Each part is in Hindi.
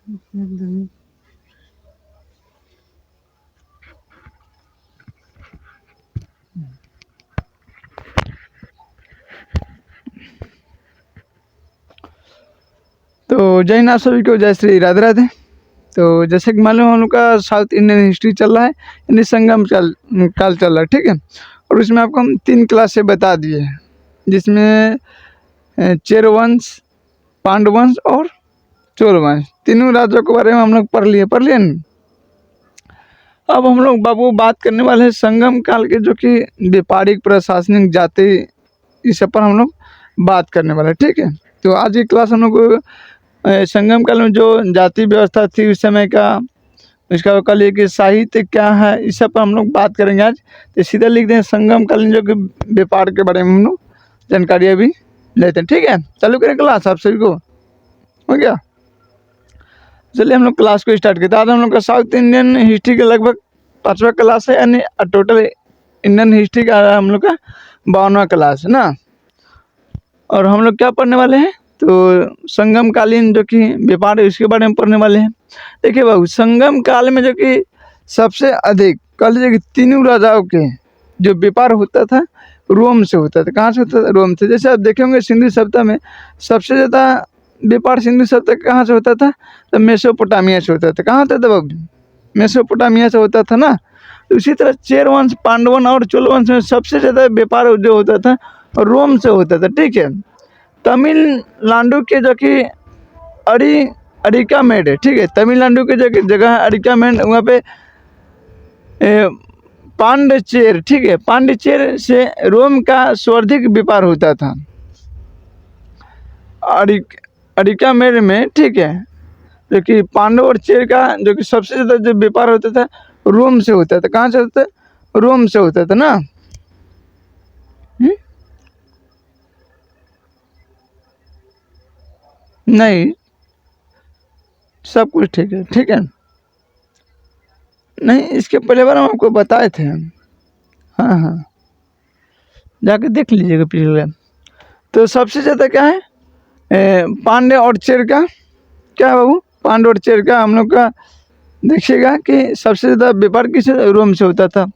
तो जय हिंद आप सभी को, जय श्री राधे राधे। तो जैसे कि मालूम हम लोग का साउथ इंडियन हिस्ट्री चल रहा है, यानी संगम काल चल रहा है, ठीक है। और उसमें आपको हम 3 क्लास से बता दिए हैं, जिसमें चेर वंश, पांडव वंश और चोल वंश, तीनों राज्यों के बारे में हम लोग पढ़ लिए न। अब हम लोग बाबू बात करने वाले हैं संगम काल के, जो कि व्यापारिक प्रशासनिक जाति, इस सब पर हम लोग बात करने वाले हैं, ठीक है। तो आज की क्लास हम लोग संगम काल में जो जाति व्यवस्था थी उस समय का, इसका कल ये कि साहित्य क्या है, इस सब पर हम लोग बात करेंगे आज। तो सीधा लिख दें संगम कालीन जो कि व्यापार के बारे में हम लोग जानकारी अभी लेते हैं, ठीक है। चालू करें क्लास, आप सभी को हो गया। चलिए हम लोग क्लास को स्टार्ट करते हैं। आज हम लोग का साउथ इंडियन हिस्ट्री का लगभग 5वां क्लास है, यानी टोटल इंडियन हिस्ट्री का हम लोग का 52वां क्लास है ना। और हम लोग क्या पढ़ने वाले हैं, तो संगम कालीन जो कि व्यापार है उसके बारे में पढ़ने वाले हैं। देखिए बाबू, संगम काल में जो कि सबसे अधिक कह लीजिए कि तीनों राजाओं के जो व्यापार होता था रोम से होता था। कहाँ से होता था? रोम से। जैसे आप देखेंगे सिंधु सभ्यता में सबसे ज़्यादा व्यापार सिंधु सभ्यता कहाँ से होता था, तो मेसोपोटामिया से होता था। कहाँ होता था बाबू? मेसोपोटामिया से होता था ना। उसी तरह चेर वंश, पांडवन और चोल वंश में सबसे ज़्यादा व्यापार जो होता था रोम से होता था, ठीक है। तमिलनाडु के जो कि अरिकामेड है, ठीक है। तमिलनाडु के जो जगह है अरिकामेड, वहाँ पे पांडिचेर, ठीक है, पांडिचेर से रोम का सर्वाधिक व्यापार होता था अरिकामेड में, ठीक है। जो कि पांडव और चेर का जो कि सबसे ज़्यादा जो व्यापार होता था रोम से होता था। कहाँ से होता था? रोम से होता था ना। नहीं, सब कुछ ठीक है, ठीक है। नहीं, इसके पहले बार हम आपको बताए थे। हाँ हाँ, जाके देख लीजिएगा पिछले। तो सबसे ज़्यादा क्या है, पांडे और चेर का क्या है बाबू? पांडव और चेर का हम लोग का देखिएगा कि सबसे ज़्यादा व्यापार किस रोम से होता था।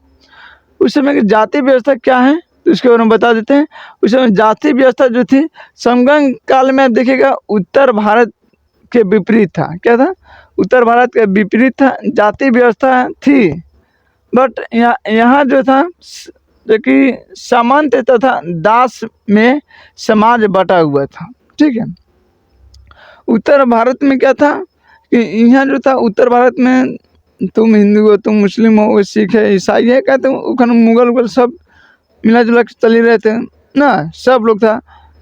उस समय की जाति व्यवस्था क्या है, तो इसके बारे में बता देते हैं। उस समय जाति व्यवस्था जो थी संगम काल में, आप देखिएगा उत्तर भारत के विपरीत था। क्या था? उत्तर भारत के विपरीत था, जाति व्यवस्था थी। बट यहाँ जो था जो कि सामंत तथा दास में समाज बटा हुआ था, ठीक है। उत्तर भारत में क्या था कि यहाँ जो था उत्तर भारत में तुम हिंदू हो, तुम मुस्लिम हो, वो सिख है, ईसाई है, क्या तुम मुगल उगल सब मिला जुला के चल ही रहे थे ना। सब लोग था,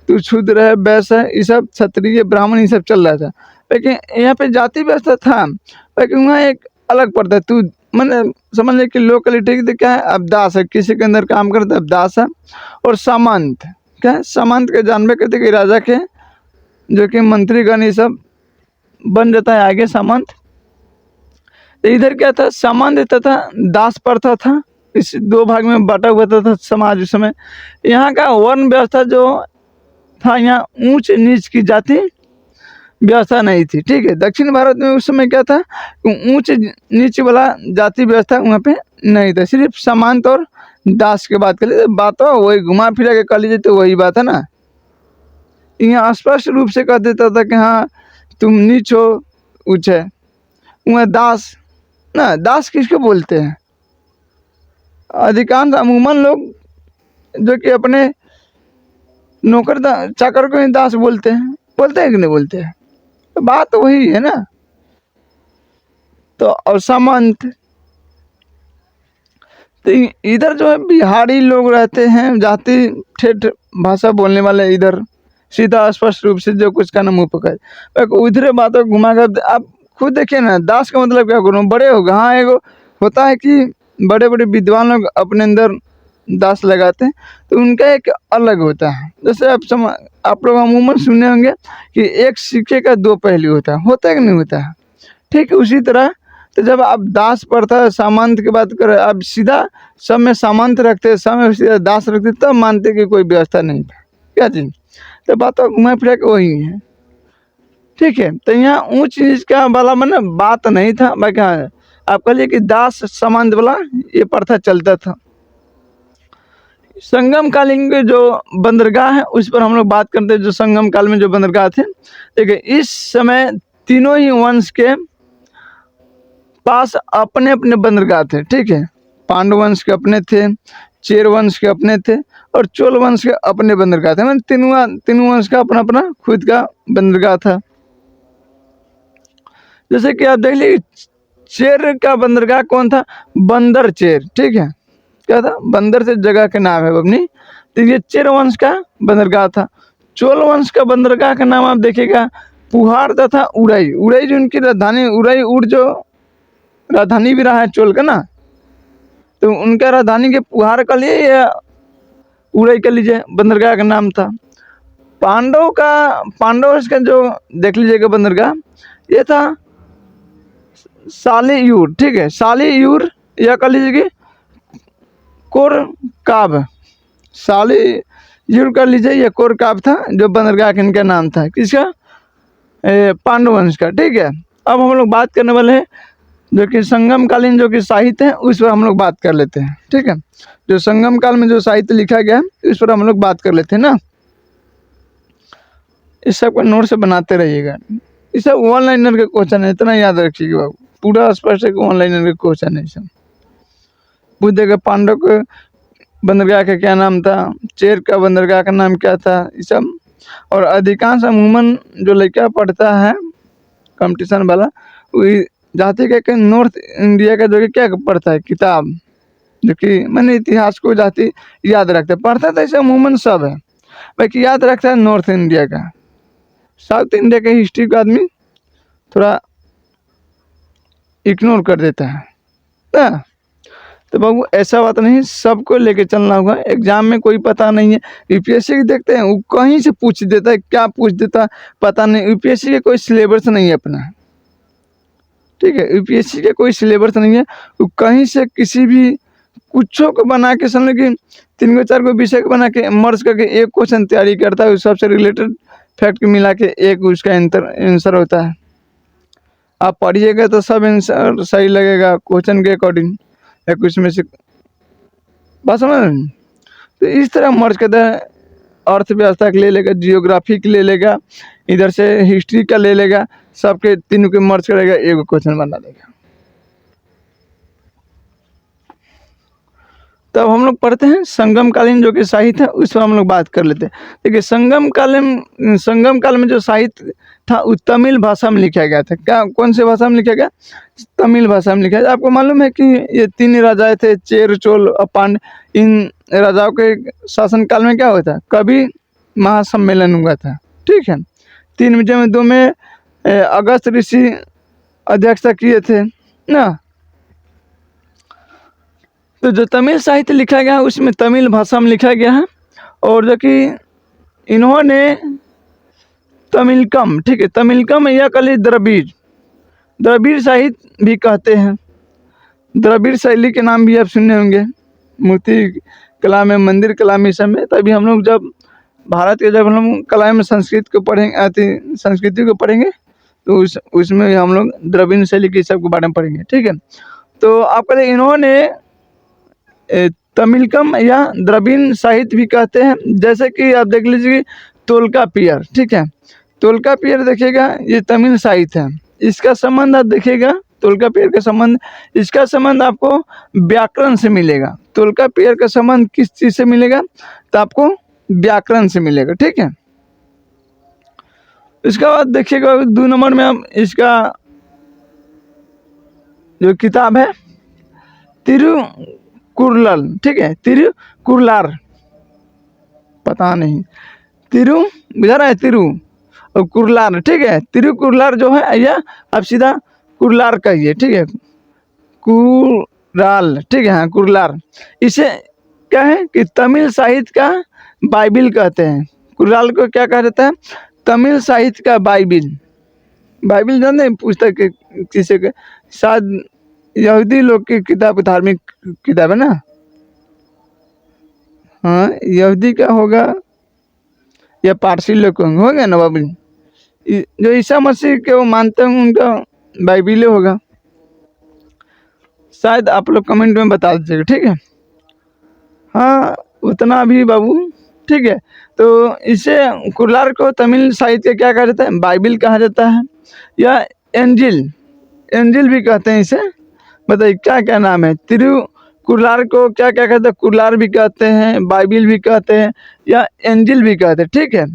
तू शूद्र है, वैश्य है, ये सब क्षत्रिय ब्राह्मण ये सब चल रहा था। लेकिन यहाँ पे जाति व्यवस्था था, लेकिन वहाँ एक अलग पड़ता है। तू मैंने समझ ले कि लोकलिटी तो क्या है, अब दास है, किसी के अंदर काम करता है अब दास है। और सामंत क्या है? सामंत के जानबे करते कि राजा के जो कि मंत्रीगण ये सब बन जाता है आगे सामंत। तो इधर क्या था, सामंत तथा दास प्रथा था। इस 2 भाग में बांटा हुआ था समाज उस समय। यहाँ का वर्ण व्यवस्था जो था, यहाँ ऊंच नीच की जाति व्यवस्था नहीं थी, ठीक है। दक्षिण भारत में उस समय क्या था, ऊंच नीच वाला जाति व्यवस्था वहाँ पे नहीं था। सिर्फ सामंत और दास की बात कर लीजिए, बात तो वही घुमा फिरा के कर लीजिए तो वही बात है ना। यहाँ स्पष्ट रूप से कह देता था कि हाँ तुम नीच हो, ऊंच है। वहाँ दास ना, दास किसको बोलते हैं? अधिकांश अमूमन लोग जो कि अपने नौकर चाकर को ही दास बोलते हैं कि नहीं बोलते हैं? तो बात वही है ना। तो और सामंत, तो इधर जो है बिहारी लोग रहते हैं, जाति ठेठ भाषा बोलने वाले, इधर सीधा स्पष्ट रूप से जो कुछ का ना मुँह पकड़ उधरे बातों घुमा कर। आप खुद देखिए ना, दास का मतलब क्या करूँ, बड़े हो गए। हाँ, एगो होता है कि बड़े बड़े विद्वान लोग अपने अंदर दास लगाते हैं, तो उनका एक अलग होता है। जैसे आप लोग अमूमन सुने होंगे कि एक सिक्के का 2 पहलू होता है कि नहीं होता है? ठीक उसी तरह तो जब आप दास प्रथा सामंत की बात करें, आप सीधा सब में सामंत रखते, सब में सीधा दास रखते, तब मानते कि कोई व्यवस्था नहीं था। क्या चीज़? तो बात तो घुमा फिरा के वही है। ठीक है। तो यहाँ ऊंच नीच का वाला मैंने बात नहीं था, बाकी हाँ आप कह लिए कि दास संबंध वाला ये प्रथा चलता था। संगम कालीन के जो बंदरगाह है उस पर हम लोग बात करते हैं। जो संगम काल में जो बंदरगाह थे, देखिए इस समय तीनों ही वंश के पास अपने अपने बंदरगाह थे, ठीक है। पांडव वंश के अपने थे, चेर वंश के अपने थे और चोल वंश के अपने बंदरगाह थे। मतलब तीनों वंश का अपना अपना खुद का बंदरगाह था। जैसे कि आप देख लीजिए चेर का बंदरगाह कौन था? बंदर चेर, ठीक है। क्या था? बंदर से जगह के नाम है अपनी। तो ये चेर वंश का बंदरगाह था। चोल वंश का बंदरगाह का नाम आप देखिएगा पुहार तथा उड़ई। उड़ई जो उनकी राजधानी, उड़ई उड़ जो राजधानी भी रहा है चोल का ना, तो उनका राजधानी के पुहार का लिए या उड़ई का लीजिए बंदरगाह का नाम था। पांडव का जो देख लीजिएगा बंदरगाह ये था सालीयूर, ठीक है। सालीयूर या कह लीजिए कि कोरकाब, सालीयूर कर लीजिए, या कोरकाब था जो बंदरगाह का इनका नाम था। किसका? पांडव वंश का, ठीक है। अब हम लोग बात करने वाले हैं जो कि संगम कालीन जो कि साहित्य है उस पर हम लोग बात कर लेते हैं, ठीक है। जो संगम काल में जो साहित्य लिखा गया है उस पर हम लोग बात कर लेते हैं ना। इस सब का नोट से बनाते रहिएगा। ये सब ऑनलाइनर के क्वेश्चन है, इतना याद रखिएगा बाबू, पूरा स्पष्ट है कि ऑनलाइनर के क्वेश्चन है। सब पूछ देगा पांडव के बंदरगाह का क्या नाम था, चेर का बंदरगाह का नाम क्या था, ये सब। और अधिकांश अमूमन जो लड़का पढ़ता है कंपटीशन वाला वही जाते क्या नॉर्थ इंडिया का जो कि क्या पढ़ता है किताब, जो कि मैंने इतिहास को जाति याद रखता है। पढ़ता तो ऐसे अमूमन सब है, बाकी याद रखता है नॉर्थ इंडिया का। साउथ इंडिया के हिस्ट्री का आदमी थोड़ा इग्नोर कर देता है ना। तो बाबू ऐसा बात नहीं, सबको लेके चलना होगा। एग्जाम में कोई पता नहीं है, यूपीएससी की देखते हैं वो कहीं से पूछ देता है, क्या पूछ देता है पता नहीं। यूपीएससी के कोई सिलेबस नहीं है अपना, ठीक है। यूपीएससी के कोई सिलेबस नहीं है, वो कहीं से किसी भी कुछों को बना के समझ कि 3 को 4 को विषय को बना के मर्ज करके एक क्वेश्चन तैयारी करता है। उस सबसे रिलेटेड फैक्ट मिला के एक उसका आंसर होता है। आप पढ़िएगा तो सब आंसर सही लगेगा क्वेश्चन के अकॉर्डिंग, या कुछ में से बात समझ रहे हैं? तो इस तरह मर्ज करता है, अर्थव्यवस्था का ले लेगा, जियोग्राफी का ले लेगा, इधर से हिस्ट्री का ले लेगा, सबके तीनों के मर्ज करेगा, एक क्वेश्चन बना देगा। तब हम लोग पढ़ते हैं संगम कालीन जो कि साहित्य है उस पर हम लोग बात कर लेते हैं। देखिए संगम काल में जो साहित्य था वो तमिल भाषा में लिखा गया था। क्या कौन से भाषा में लिखा गया? तमिल भाषा में लिखा गया। आपको मालूम है कि ये 3 राजाएं थे, चेर चोल और पांड्य। इन राजाओं के शासनकाल में क्या हुआ था? कभी महासम्मेलन हुआ था, ठीक है। 3 में 2 में अगस्त ऋषि अध्यक्षता किए थे ना। तो जो तमिल साहित्य लिखा गया है उसमें तमिल भाषा में लिखा गया है। और जो कि इन्होंने तमिलकम, ठीक है, तमिलकम या कल द्रविड़ साहित्य भी कहते हैं। द्रविड़ शैली के नाम भी आप सुने होंगे, मूर्ति कला में, मंदिर कला में, सब में। तभी हम लोग जब भारत के जब हम लोग कला में संस्कृत को पढ़ेंगे, संस्कृति को पढ़ेंगे तो उसमें हम लोग द्रविड़ शैली के सब के बारे में पढ़ेंगे, ठीक है। तो आप कहते इन्होंने तमिलकम या द्रविड़ साहित्य भी कहते हैं। जैसे कि आप देख लीजिए तोल्कापियर, ठीक है। तोल्कापियर देखिएगा ये तमिल साहित्य है। इसका संबंध आप देखिएगा, तोल्कापियर का संबंध, इसका संबंध आपको व्याकरण से मिलेगा। तोल्कापियर का संबंध किस चीज़ से मिलेगा? तो आपको व्याकरण से मिलेगा, ठीक है। इसके बाद देखिएगा 2 नंबर में हम इसका जो किताब है तिरुकुरल, ठीक है, तिरुकुरलार, पता नहीं बुझा रहा है, तिरु और कुरलार, ठीक है। तिरुकुरलार जो है यह अब सीधा कुरलार कहिए, ठीक है, कुराल, ठीक है, हाँ कुरलार। इसे क्या है कि तमिल साहित्य का बाइबिल कहते हैं। कुरलाल को क्या कहा जाता है? तमिल साहित्य का बाइबिल। बाइबिल जानते हैं? पुस्तक किसी के शायद यहूदी लोग की किताब, धार्मिक किताब है ना। हाँ यहूदी का होगा या पारसी लोग होंगे ना बाबू। जो ईसा मसीह के वो मानते हैं उनका बाइबिल होगा। शायद आप लोग कमेंट में बता दीजिएगा, ठीक है। हाँ उतना भी बाबू, ठीक है। तो इसे कुरान को तमिल साहित्य क्या कहा जाता है? बाइबिल कहा जाता है या एंजिल, एंजिल भी कहते हैं इसे। बताइए क्या क्या नाम है? कुरान को क्या क्या कहते हैं? कुरान भी कहते हैं, बाइबिल भी कहते हैं या एंजिल भी कहते हैं, ठीक है।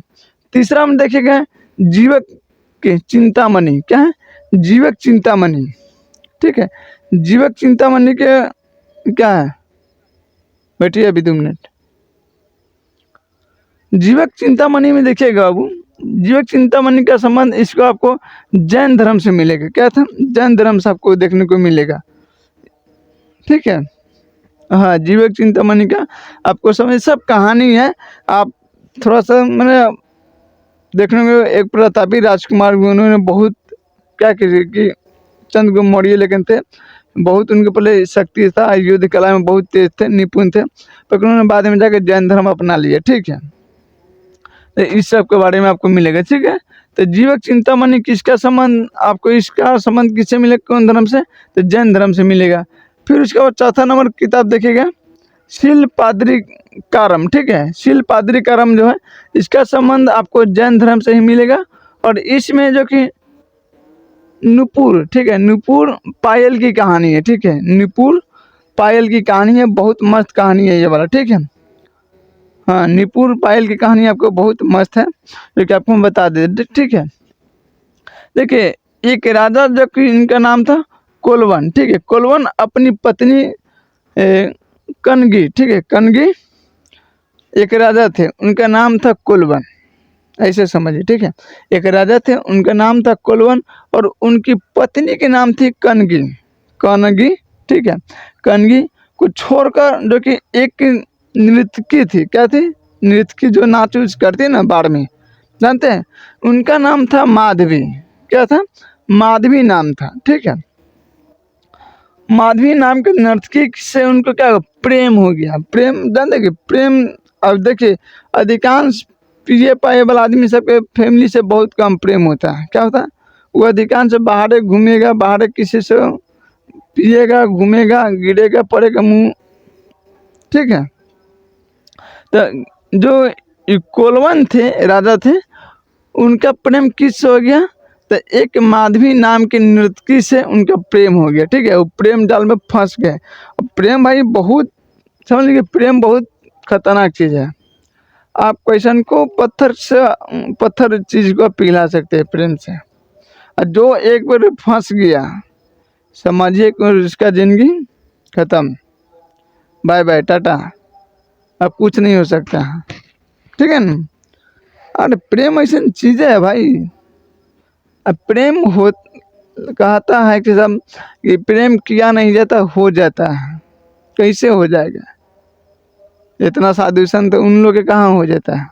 तीसरा हम देखेंगे जीवक के चिंतामणि। क्या है? जीवक चिंतामणि, ठीक है। जीवक चिंतामणि के क्या है? बैठिए अभी 2 मिनट। जीवक चिंतामणि में देखिएगा बाबू, जीवक चिंतामणि का संबंध इसको आपको जैन धर्म से मिलेगा। क्या था? जैन धर्म से आपको देखने को मिलेगा, ठीक है। हाँ जीवक चिंतामणि का आपको समझ सब कहानी है। आप थोड़ा सा मैंने देखने में एक प्रतापी राजकुमार भी, उन्होंने बहुत क्या किया कि चंद्रगुप्त मौर्य लेकिन थे बहुत, उनके पहले शक्ति था, युद्ध कला में बहुत तेज थे, निपुण थे, पर उन्होंने बाद में जाकर जैन धर्म अपना लिया, ठीक है। तो इस सब के बारे में आपको मिलेगा, ठीक है। तो जीवक चिंतामणि किसका संबंध आपको, इसका संबंध किससे मिलेगा? कौन धर्म से? तो जैन धर्म से मिलेगा। फिर उसके बाद चौथा नंबर किताब देखिएगा शिलपाद्रिकारम, ठीक है। शिलपाद्रिकारम जो है इसका संबंध आपको जैन धर्म से ही मिलेगा। और इसमें जो कि नुपुर, ठीक है, नुपुर पायल की कहानी है, ठीक है। नुपुर पायल की कहानी है, बहुत मस्त कहानी है ये वाला, ठीक है। हाँ नुपुर पायल की कहानी आपको बहुत मस्त है, जो कि आपको हम बता दे, ठीक है। देखिए एक राजा जो कि इनका नाम था कोलवन, ठीक है। कोलवन अपनी पत्नी कनगी, ठीक है, कनगी एक राजा थे, उनका नाम था कोलवन, ऐसे समझिए, ठीक है। एक राजा थे, उनका नाम था कोलवन और उनकी पत्नी के नाम थी कनगी, कनगी, ठीक है। कनगी को छोड़कर जो कि एक नृत्यकी थी, क्या थी? नृत्यकी जो नाच उच करती है ना बाढ़ में, जानते हैं? उनका नाम था माधवी। क्या था? माधवी नाम था, ठीक है। माधवी नाम के नर्तकी से उनको क्या प्रेम हो गया। प्रेम जानते कि प्रेम, अब देखिए अधिकांश पिए पाए वाला आदमी सबके फैमिली से बहुत कम प्रेम होता है। क्या होता है? वो अधिकांश बाहर घूमेगा, बाहर किसी से पिएगा, घूमेगा, गिरेगा, पड़ेगा मुँह, ठीक है। तो जो कोलवन थे, राजा थे, उनका प्रेम किससे हो गया? तो एक माधवी नाम की नर्तकी से उनका प्रेम हो गया, ठीक है। वो प्रेम जाल में फंस गए। अब प्रेम भाई बहुत, समझ लीजिए प्रेम बहुत खतरनाक चीज़ है। आप क्वेश्चन को पत्थर चीज़ को पिघला सकते हैं प्रेम से। और जो एक बार फंस गया समझिए कि उसका ज़िंदगी ख़त्म, बाय बाय टाटा, अब कुछ नहीं हो सकता, ठीक है ना। अरे प्रेम ऐसी चीज़ें है भाई। अब प्रेम हो, कहता है कि सब कि प्रेम किया नहीं जाता, हो जाता है। कैसे हो जाएगा? इतना साधु संत उन लोग के कहाँ हो जाता है?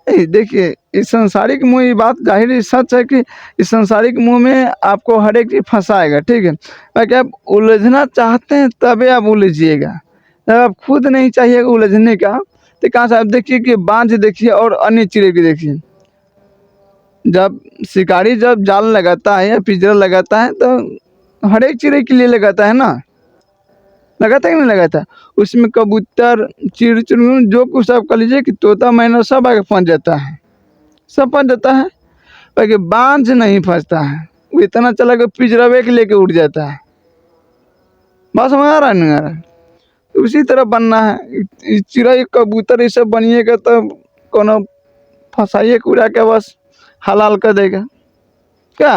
देखिए इस संसारिक मुँह, ये बात जाहिर ही सच है कि इस संसारिक मुँह में आपको हर एक चीज़ फंसाएगा, ठीक है। बाकी आप उलझना चाहते हैं तभी आप उलझिएगा। जब आप खुद नहीं चाहिए उलझने का, तो कहाँ से आप देखिए कि बांझ देखिए और अन्य चिड़ै भी देखिए। जब शिकारी जब जाल लगाता है या पिंजरा लगाता है तो हर एक चिड़ै के लिए लगाता है ना, लगाता है कि नहीं लगाता? उसमें कबूतर, चिड़चुड़, जो कुछ आप कह लीजिए कि तोता मैना सब आके फंस जाता है, सब फंस जाता है। बाकी बांझ नहीं फंसता है, वो इतना चला के पिंजरावे के लेके उड़ जाता है। बात समझ आ रहा है? नहीं आ रहा है? तो उसी तरह बनना है। चिड़ै कबूतर ये सब बनिएगा तो कोनो फंसाइए उड़ा के बस हलाल कर देगा क्या?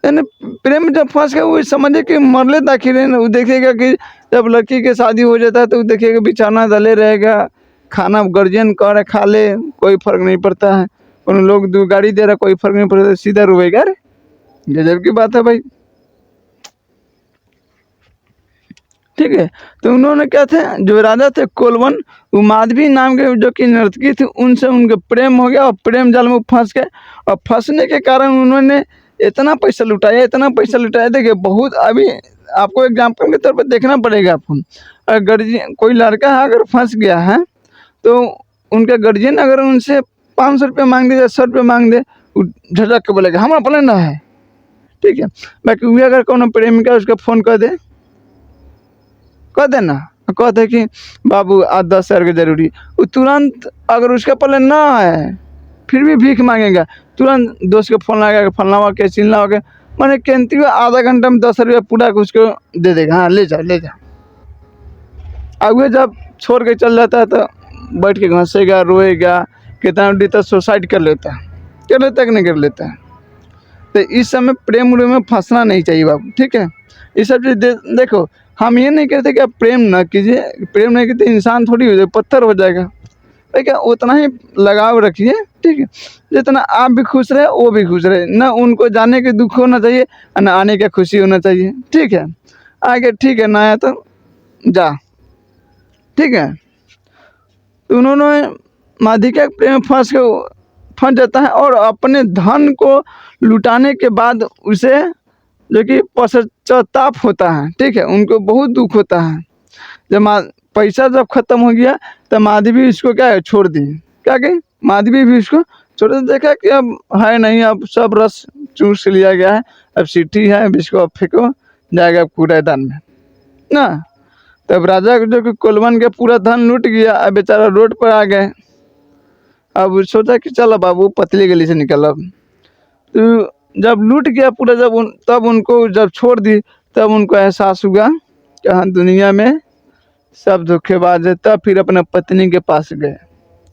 यानी प्रेम जब फंस गया वो समझे कि मरले दाखिल है ना। वो देखेगा कि जब लड़की के शादी हो जाता है तो वो देखेगा बिछाना डले रहेगा, खाना गार्जियन कह रहा खा ले, कोई फर्क नहीं पड़ता है। उन लोग दो गाड़ी दे रहा, कोई फर्क नहीं पड़ता, सीधा रोएगा। अरे गजब की बात है भाई, ठीक है। तो उन्होंने क्या थे, जो राजा थे कोलवन, वो माधवी नाम के जो कि नर्तकी थी, उनसे उनका प्रेम हो गया और प्रेम जाल में फंस गए। और फंसने के कारण उन्होंने इतना पैसा लुटाया, इतना पैसा लुटाया। देखिए बहुत, अभी आपको एग्जाम्पल के तौर पर देखना पड़ेगा आपको। अगर कोई लड़का अगर फंस गया है तो उनका गार्जियन अगर उनसे 500 रुपया मांग दे या 100 रुपया मांग दे, वो झटक के बोलेगा हमारा प्लान ना है, ठीक है। बाकी वही अगर कोनो प्रेमिका उसको फ़ोन कर दे, कह दे ना, कहते कि बाबू आज 10,000 के ज़रूरी, वो तुरंत अगर उसका प्लान ना है फिर भी भीख मांगेगा, तुरंत दोस्त को फ़ोन लगाएगा, फलाना के चिल्ला के, मैंने कहती हुआ आधा घंटा में 10 रुपया पूरा उसको दे देगा, हाँ ले जाओ ले जाओ। अब वो जब छोड़ के चल जाता है तो बैठ के घसेगा, रोएगा, कितना डी तो सुसाइड कर लेता है, कि नहीं कर लेता है। तो इस समय प्रेम उरेम में फंसना नहीं चाहिए बाबू, ठीक है। ये सब चीज़ देखो, हम ये नहीं कहते कि आप प्रेम ना कीजिए, प्रेम नहीं कीजिए इंसान थोड़ी हो जाए, पत्थर हो जाएगा, ठीक है। उतना ही लगाव रखिए, ठीक है, जितना आप भी खुश रहे वो भी खुश रहे, ना उनको जाने के दुख होना चाहिए ना आने का खुशी होना चाहिए, ठीक है। आगे ठीक है ना आया तो जा, ठीक है। तो उन्होंने माध्यिका के प्रेम में फंस जाता है और अपने धन को लुटाने के बाद उसे जो कि पश्चाताप होता है, ठीक है, उनको बहुत दुख होता है। जब पैसा जब ख़त्म हो गया तो माधवी इसको क्या है छोड़ दी, क्या कही माधवी भी इसको छोड़ दी, देखा कि अब है नहीं, अब सब रस चूस लिया गया है, अब सीटी है, अब इसको अब फेंको जाएगा कूड़ेदान में ना। तब राजा जो कि कुलवन के पूरा धन लूट गया, अब बेचारा रोड पर आ गए। अब सोचा कि चलो बाबू पतली गली से निकल। अब तो जब लूट गया पूरा, तब उनको जब छोड़ दी तब उनको एहसास हुआ कि हाँ दुनिया में सब धोखेबाज है। तब फिर अपना पत्नी के पास गए,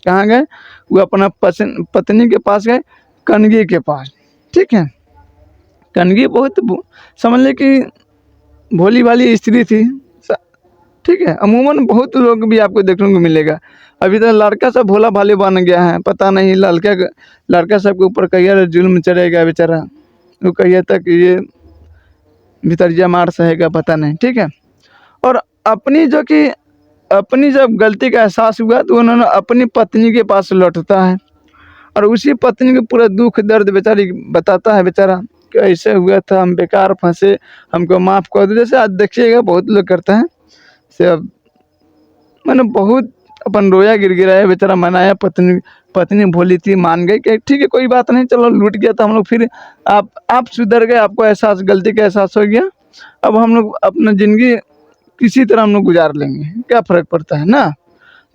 कहाँ गए, वो अपना पत्नी के पास गए, कनगी के पास, ठीक है। कनगी बहुत समझ ले कि भोली भाली स्त्री थी, ठीक है। अमूमन बहुत लोग भी आपको देखने को मिलेगा, अभी तो लड़का सब भोला भाले बन गया है, पता नहीं लड़का सब के ऊपर कहिया जुल्म चढ़ेगा बेचारा, वो कहिए तक ये भितरिया मार सहेगा पता नहीं, ठीक है। और अपनी जब गलती का एहसास हुआ तो उन्होंने अपनी पत्नी के पास लौटता है और उसी पत्नी को पूरा दुख दर्द बेचारी बताता है, बेचारा कि ऐसे हुआ था, हम बेकार फंसे, हमको माफ़ कर दो। जैसे आज देखिएगा बहुत लोग करते हैं से, अब मैंने बहुत अपन रोया गिड़गिड़ाया, बेचारा मनाया, पत्नी भोली थी, मान गई कि ठीक है कोई बात नहीं, चलो लूट गया तो हम लोग फिर आप सुधर गए, आपको एहसास गलती का एहसास हो गया, अब हम लोग अपना ज़िंदगी किसी तरह हम लोग गुजार लेंगे, क्या फ़र्क पड़ता है ना।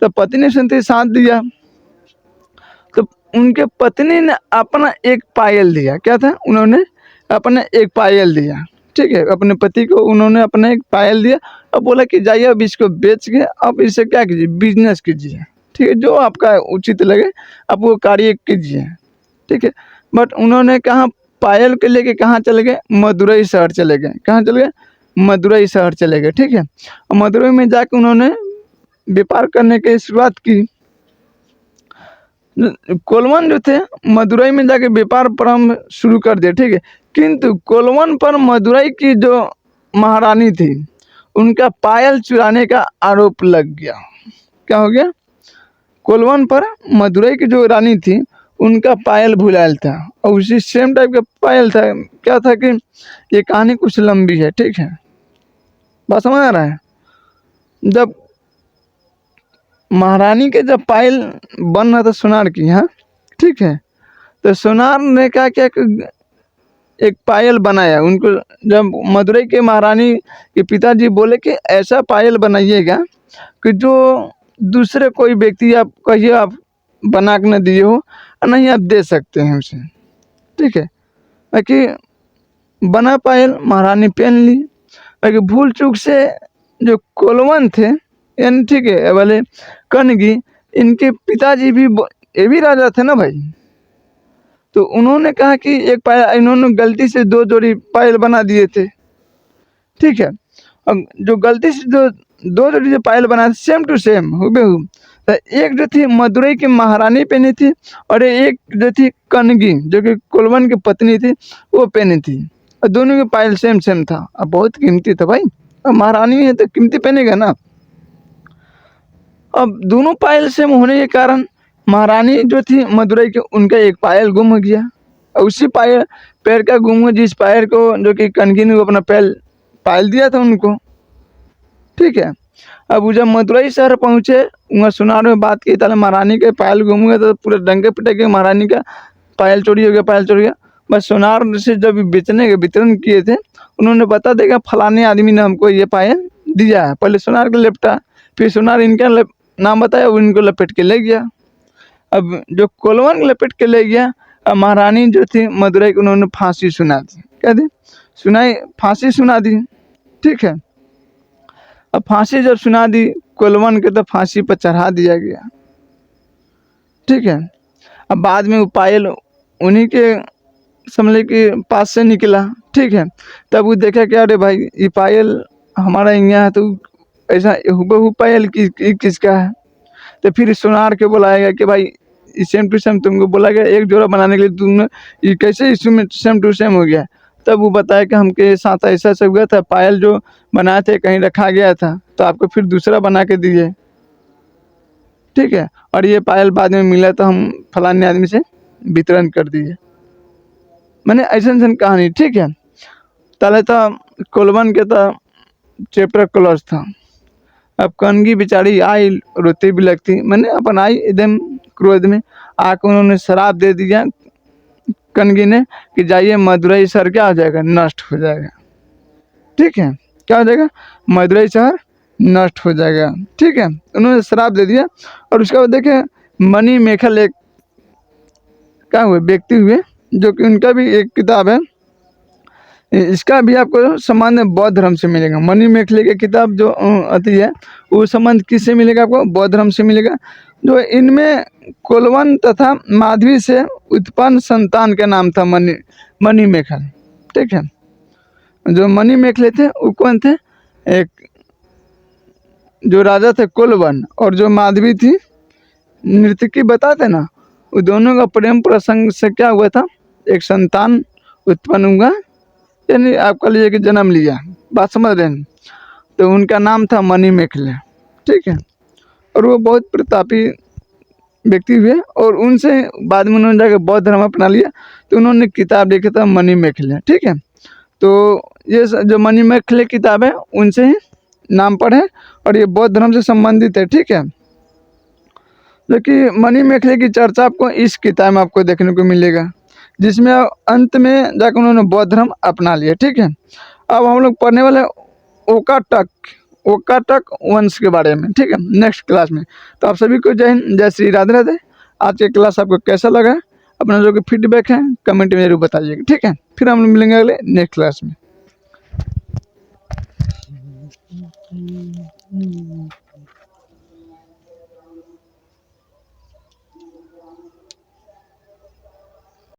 तो पत्नी ने साथ दिया, तो उनके पत्नी ने अपना एक पायल दिया, क्या था, उन्होंने अपना एक पायल दिया, ठीक है। अपने पति को उन्होंने अपना एक पायल दिया और बोला कि जाइए अब इसको बेच के अब इसे क्या कीजिए, बिजनेस कीजिए, ठीक है, जो आपका उचित लगे आप वो कार्य कीजिए, ठीक है। बट उन्होंने कहाँ पायल के लेके कहाँ चले गए, मदुरई शहर चले गए, कहाँ चले गए, मदुरई शहर चले गए, ठीक है। और मदुरई में जाके उन्होंने व्यापार करने की शुरुआत की। कोलवन जो थे मदुरई में जाके व्यापार प्रारंभ शुरू कर दिया, ठीक है। किंतु कोलवन पर मदुरई की जो महारानी थी उनका पायल चुराने का आरोप लग गया। क्या हो गया, कोलवन पर मदुरई की जो रानी थी उनका पायल भुलायल था और उसी सेम टाइप का पायल था। क्या था कि ये कहानी कुछ लंबी है, ठीक है, बात समझ आ रहा है। जब महारानी के जब पायल बन रहा था सोनार की, हाँ ठीक है, तो सोनार ने क्या क्या एक पायल बनाया उनको। जब मदुरई के महारानी के पिताजी बोले कि ऐसा पायल बनाइएगा कि जो दूसरे कोई व्यक्ति आप कहिए आप बना के न दिए हो, नहीं आप दे सकते हैं उसे, ठीक है। बाकी बना पायल महारानी पहन ली, बाकी भूल चूक से जो कोलवन थे यानी, ठीक है, वाले कनगी, इनके पिताजी भी ये भी राजा थे ना भाई, तो उन्होंने कहा कि एक पायल, इन्होंने गलती से 2 जोड़ी पायल बना दिए थे, ठीक है। अब जो गलती से 2 जोड़ी जो पायल बनाए थे सेम टू सेम हुबेहू, तो एक जो थी मदुरई की महारानी पहनी थी और एक जो थी कनगी जो कि कोलवन की पत्नी थी वो पहनी थी, और दोनों की पायल सेम सेम था। अब बहुत कीमती था भाई, अब महारानी है तो कीमती पहनेगा ना। अब दोनों पायल सेम होने के कारण महारानी जो थी मदुरई के, उनका एक पायल गुम हो गया, और उसी पैर का गुम हुआ जिस पायल को जो कि कनगी ने अपना पायल दिया था उनको, ठीक है। अब वो जब मदुरई शहर पहुँचे, वहाँ सुनार में बात की, ताले महारानी के पायल घूमूंगे तो पूरे डंके पिटेंगे, महारानी का पायल चोरी हो गया, पायल चोरी हो गया। बस सोनार से जब बेचने के वितरण किए थे, उन्होंने बता देगा फलाने आदमी ने हमको ये पायल दिया है। पहले सोनार को लपटा, फिर सोनार इनका नाम बताया, वो इनको लपेट के ले गया। अब जो कोलवन लपेट के ले गया, अब महारानी जो थी मदुरई की, उन्होंने फांसी सुना दी। क्या दी? सुनाई, फांसी सुना दी। ठीक है। अब फांसी जब सुना दी कोलवन के, तो फांसी पर चढ़ा दिया गया। ठीक है। अब बाद में वो पायल उन्हीं के समझ के पास से निकला। ठीक है। तब वो देखा कि अरे भाई ये पायल हमारा यहाँ है, तो ऐसा हुबहू पायल किसका है। तो फिर सुनार के बुलाया गया कि भाई सेम टू सेम तुमको बोला गया, एक जोड़ा बनाने के लिए तुमने ये कैसे इसमें सेम टू सेम हो गया। तब वो बताया कि हमके साथ ऐसा ऐसा हुआ था, पायल जो बनाए थे कहीं रखा गया था, तो आपको फिर दूसरा बना के दिए। ठीक है। और ये पायल बाद में मिला तो हम फलाने आदमी से वितरण कर दिए। मैंने ऐसा कहानी। ठीक है। ताले तो कोलवन के तो चैप्टर क्लोज था। अब कनगी बेचारी आई, रोती भी लगती, मैंने अपन आई एकदम क्रोध में आकर उन्होंने शराब दे दिया कनगी ने कि जाइए मदुरई शहर क्या हो जाएगा, नष्ट हो जाएगा। ठीक है। क्या हो जाएगा? मदुरई शहर नष्ट हो जाएगा। ठीक है। उन्होंने शराब दे दिया। और उसके बाद देखे मणि मेखल एक क्या हुए व्यक्ति हुए, जो कि उनका भी एक किताब है, इसका भी आपको संबंध बौद्ध धर्म से मिलेगा। मणि मेखले की किताब जो आती है, वो संबंध किससे मिलेगा आपको? बौद्ध धर्म से मिलेगा। जो इनमें कोलवन तथा माधवी से उत्पन्न संतान का नाम था मणि मेखल। ठीक है। जो मणि मेखले थे वो कौन थे? एक जो राजा थे कोलवन, और जो माधवी थी नर्तकी बताते ना, वो दोनों का प्रेम प्रसंग से क्या हुआ था, एक संतान उत्पन्न हुआ, यानी आपका लिए कि जन्म लिया। बात समझ रहे हैं? तो उनका नाम था मणि मेखले। ठीक है। और वो बहुत प्रतापी व्यक्ति हुए, और उनसे बाद में उन्होंने जाकर बौद्ध धर्म अपना लिया। तो उन्होंने किताब लिखा था मणि मेखले। ठीक है। तो ये जो मणि मेखले किताब है, उनसे ही नाम पर है, और ये बौद्ध धर्म से संबंधित है। ठीक है। जो कि मणि मेखले की चर्चा आपको इस किताब में आपको देखने को मिलेगा, जिसमें अंत में जाकर उन्होंने बौद्ध धर्म अपना लिया। ठीक है। अब हम लोग पढ़ने वाले ओकाटक वंश के बारे में। ठीक है, नेक्स्ट क्लास में। तो आप सभी को जय हिंद, जय श्री राधे राधे। आज के क्लास आपको कैसा लगा, अपना जो कि फीडबैक है कमेंट में जरूर बताइएगा। ठीक है। फिर हम लोग मिलेंगे अगले नेक्स्ट क्लास में।